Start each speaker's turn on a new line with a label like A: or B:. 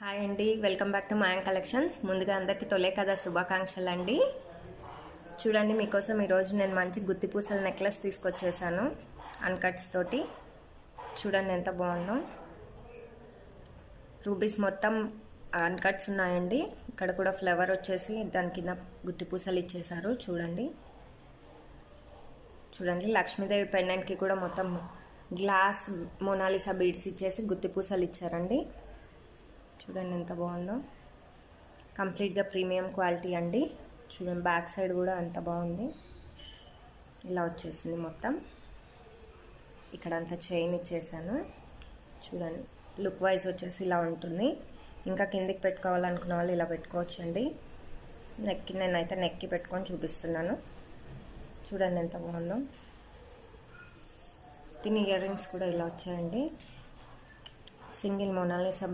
A: Hi అండి, welcome back to మాయం collections. ముందుగా అందరికీ తొలే కదా శుభాకాంక్షలు అండి. చూడండి, మీకోసం ఈరోజు నేను మంచి గుత్తి పూసల నెక్లెస్ తీసుకొచ్చేసాను అన్కట్స్ తోటి. చూడండి ఎంత బాగుందో. రూబీస్ మొత్తం అన్కట్స్ ఉన్నాయండి. ఇక్కడ కూడా ఫ్లవర్ వచ్చేసి దాని కింద గుత్తి పూసలు ఇచ్చేసారు. చూడండి చూడండి లక్ష్మీదేవి పెండెంట్కి కూడా మొత్తం గ్లాస్ మోనాలిసా బీడ్స్ ఇచ్చేసి గుత్తి పూసలు ఇచ్చారండి. చూడండి ఎంత బాగుందో. కంప్లీట్గా ప్రీమియం క్వాలిటీ అండి. చూడండి బ్యాక్ సైడ్ కూడా అంత బాగుంది. ఇలా వచ్చేసింది మొత్తం. ఇక్కడ అంతా చైన్ ఇచ్చేసాను. చూడండి లుక్ వైజ్ వచ్చేసి ఇలా ఉంటుంది. ఇంకా కిందికి పెట్టుకోవాలనుకున్న వాళ్ళు ఇలా పెట్టుకోవచ్చండి. నేనైతే నెక్కి పెట్టుకొని చూపిస్తున్నాను. చూడండి ఎంత బాగుందో. దీని ఇయర్ రింగ్స్ కూడా ఇలా వచ్చాయండి. Single Mona Lisa